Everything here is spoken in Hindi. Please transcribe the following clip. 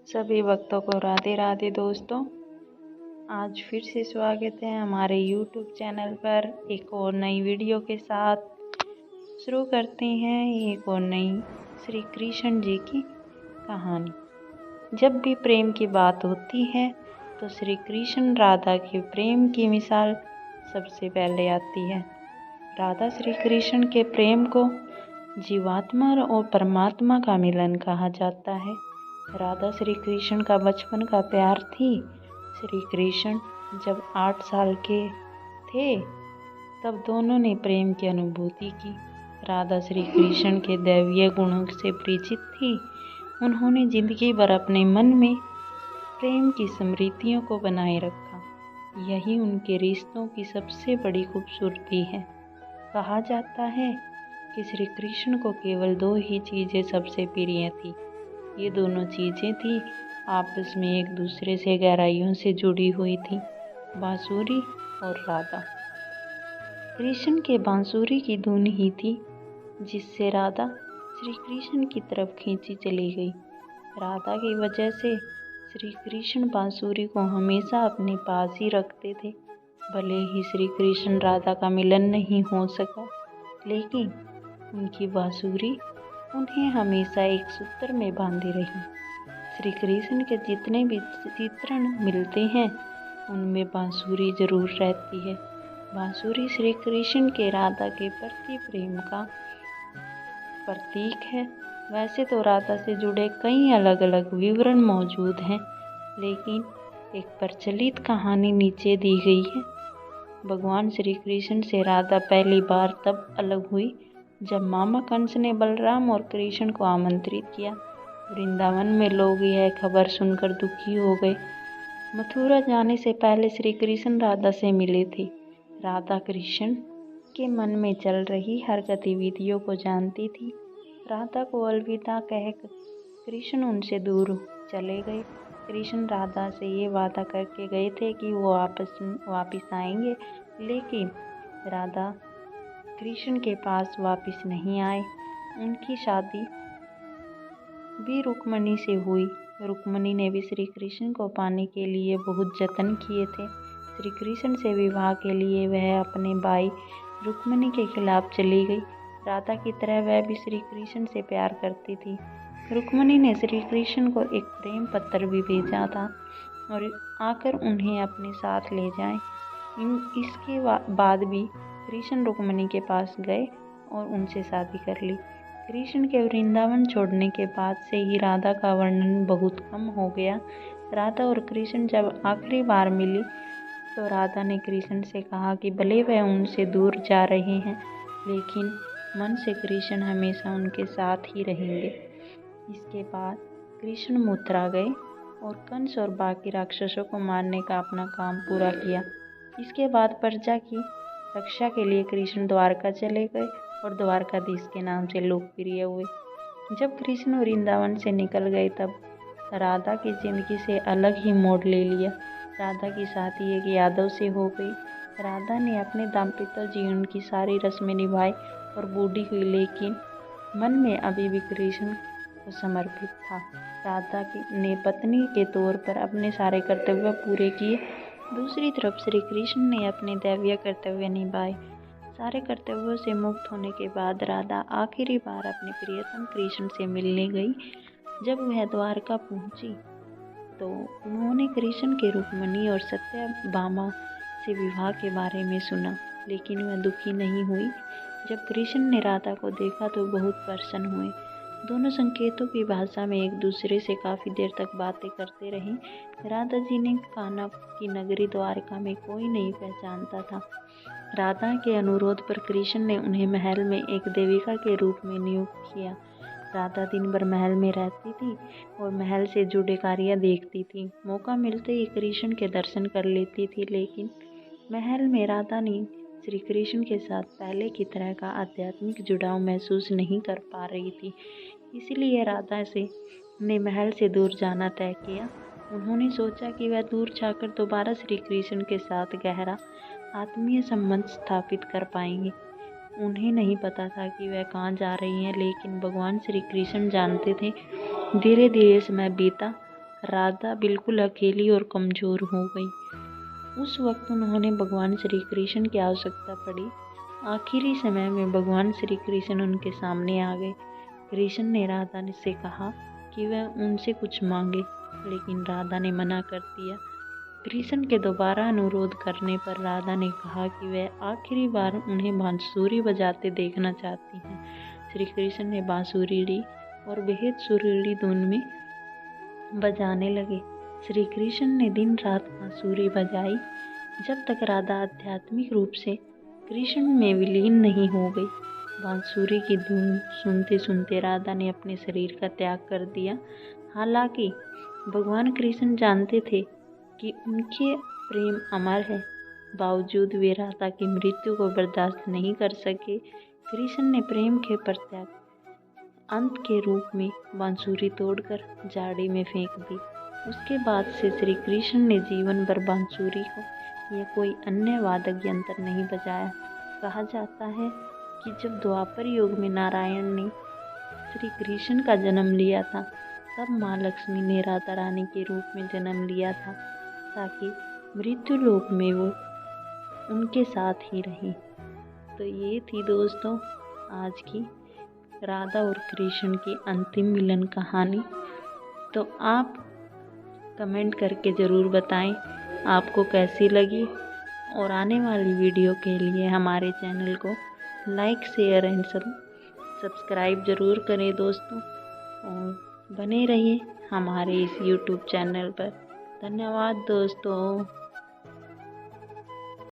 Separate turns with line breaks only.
सभी भक्तों को राधे राधे दोस्तों। आज फिर से स्वागत है हमारे YouTube चैनल पर एक और नई वीडियो के साथ। शुरू करते हैं एक और नई श्री कृष्ण जी की कहानी। जब भी प्रेम की बात होती है तो श्री कृष्ण राधा के प्रेम की मिसाल सबसे पहले आती है। राधा श्री कृष्ण के प्रेम को जीवात्मा और परमात्मा का मिलन कहा जाता है। राधा श्री कृष्ण का बचपन का प्यार थी। श्री कृष्ण जब 8 साल के थे तब दोनों ने प्रेम की अनुभूति की। राधा श्री कृष्ण के दैवीय गुणों से परिचित थी। उन्होंने जिंदगी भर अपने मन में प्रेम की स्मृतियों को बनाए रखा। यही उनके रिश्तों की सबसे बड़ी खूबसूरती है। कहा जाता है कि श्री कृष्ण को केवल 2 ही चीज़ें सबसे प्रिय थी। ये दोनों चीज़ें थी आपस में एक दूसरे से गहराइयों से जुड़ी हुई थी, बांसुरी और राधा। कृष्ण के बांसुरी की धुन ही थी जिससे राधा श्री कृष्ण की तरफ खींची चली गई। राधा की वजह से श्री कृष्ण बांसुरी को हमेशा अपने पास ही रखते थे। भले ही श्री कृष्ण राधा का मिलन नहीं हो सका, लेकिन उनकी बांसुरी उन्हें हमेशा एक सूत्र में बांधे रही। श्री कृष्ण के जितने भी चित्रण मिलते हैं उनमें बांसुरी जरूर रहती है। बांसुरी श्री कृष्ण के राधा के प्रति प्रेम का प्रतीक है। वैसे तो राधा से जुड़े कई अलग अलग विवरण मौजूद हैं, लेकिन एक प्रचलित कहानी नीचे दी गई है। भगवान श्री कृष्ण से राधा पहली बार तब अलग हुई जब मामा कंस ने बलराम और कृष्ण को आमंत्रित किया। वृंदावन में लोग यह खबर सुनकर दुखी हो गए। मथुरा जाने से पहले श्री कृष्ण राधा से मिले थे। राधा कृष्ण के मन में चल रही हर गतिविधियों को जानती थी। राधा को अलविदा कह कृष्ण उनसे दूर चले गए। कृष्ण राधा से ये वादा करके गए थे कि वो वापस आएंगे, लेकिन राधा कृष्ण के पास वापस नहीं आए। उनकी शादी भी रुक्मणी से हुई। रुक्मणी ने भी श्री कृष्ण को पाने के लिए बहुत जतन किए थे। श्री कृष्ण से विवाह के लिए वह अपने भाई रुक्मणी के खिलाफ चली गई। राधा की तरह वह भी श्री कृष्ण से प्यार करती थी। रुक्मणी ने श्री कृष्ण को एक प्रेम पत्र भी भेजा था और आकर उन्हें अपने साथ ले जाएं। इसके बाद भी कृष्ण रुक्मणी के पास गए और उनसे शादी कर ली। कृष्ण के वृंदावन छोड़ने के बाद से ही राधा का वर्णन बहुत कम हो गया। राधा और कृष्ण जब आखिरी बार मिली तो राधा ने कृष्ण से कहा कि भले वह उनसे दूर जा रहे हैं, लेकिन मन से कृष्ण हमेशा उनके साथ ही रहेंगे। इसके बाद कृष्ण मथुरा गए और कंस और बाकी राक्षसों को मारने का अपना काम पूरा किया। इसके बाद प्रजा की रक्षा के लिए कृष्ण द्वारका चले गए और द्वारकाधीश के नाम से लोकप्रिय हुए। जब कृष्ण वृंदावन से निकल गए तब राधा की जिंदगी से अलग ही मोड़ ले लिया। राधा की शादी एक यादव से हो गई। राधा ने अपने दाम्पत्य जीवन की सारी रस्में निभाई और बूढ़ी हुई, लेकिन मन में अभी भी कृष्ण को समर्पित था। राधा ने पत्नी के तौर पर अपने सारे कर्तव्य पूरे किए। दूसरी तरफ श्री कृष्ण ने अपने दैवीय कर्तव्य निभाए। सारे कर्तव्यों से मुक्त होने के बाद राधा आखिरी बार अपने प्रियतम कृष्ण से मिलने गई। जब वह द्वारका पहुंची तो उन्होंने कृष्ण के रुक्मणी और सत्यभामा से विवाह के बारे में सुना, लेकिन वह दुखी नहीं हुई। जब कृष्ण ने राधा को देखा तो बहुत प्रसन्न हुए। दोनों संकेतों की भाषा में एक दूसरे से काफ़ी देर तक बातें करते रहे। राधा जी ने कान्हा की नगरी द्वारका में कोई नहीं पहचानता था। राधा के अनुरोध पर कृष्ण ने उन्हें महल में एक देविका के रूप में नियुक्त किया। राधा दिन भर महल में रहती थी और महल से जुड़े कार्य देखती थी। मौका मिलते ही कृष्ण के दर्शन कर लेती थी, लेकिन महल में राधा ने श्री कृष्ण के साथ पहले की तरह का आध्यात्मिक जुड़ाव महसूस नहीं कर पा रही थी। इसलिए राधा ने महल से दूर जाना तय किया। उन्होंने सोचा कि वह दूर जाकर दोबारा श्री कृष्ण के साथ गहरा आत्मीय संबंध स्थापित कर पाएंगे। उन्हें नहीं पता था कि वह कहाँ जा रही हैं, लेकिन भगवान श्री कृष्ण जानते थे। धीरे धीरे समय बीता। राधा बिल्कुल अकेली और कमज़ोर हो गई। उस वक्त उन्होंने भगवान श्री कृष्ण की आवश्यकता पड़ी। आखिरी समय में भगवान श्री कृष्ण उनके सामने आ गए। कृष्ण ने राधा से कहा कि वह उनसे कुछ मांगे, लेकिन राधा ने मना कर दिया। कृष्ण के दोबारा अनुरोध करने पर राधा ने कहा कि वह आखिरी बार उन्हें बांसुरी बजाते देखना चाहती हैं। श्री कृष्ण ने बांसुरी ली और बेहद सुरीली धुन में बजाने लगे। श्री कृष्ण ने दिन रात बांसुरी बजाई जब तक राधा आध्यात्मिक रूप से कृष्ण में विलीन नहीं हो गई। बांसुरी की धुन सुनते सुनते राधा ने अपने शरीर का त्याग कर दिया। हालांकि भगवान कृष्ण जानते थे कि उनके प्रेम अमर है, बावजूद वे राधा की मृत्यु को बर्दाश्त नहीं कर सके। कृष्ण ने प्रेम के प्रत्याग अंत के रूप में बांसुरी तोड़कर झाड़ी में फेंक दी। उसके बाद से श्री कृष्ण ने जीवन भर बांसुरी को या कोई अन्य वादक यंत्र नहीं बजाया। कहा जाता है कि जब द्वापर युग में नारायण ने श्री कृष्ण का जन्म लिया था, तब माँ लक्ष्मी ने राधा रानी के रूप में जन्म लिया था, ताकि मृत्यु लोक में वो उनके साथ ही रही। तो ये थी दोस्तों आज की राधा और कृष्ण की अंतिम मिलन कहानी। तो आप कमेंट करके ज़रूर बताएं आपको कैसी लगी, और आने वाली वीडियो के लिए हमारे चैनल को लाइक शेयर एंड सब्सक्राइब ज़रूर करें दोस्तों, और बने रहिए हमारे इस यूट्यूब चैनल पर। धन्यवाद दोस्तों।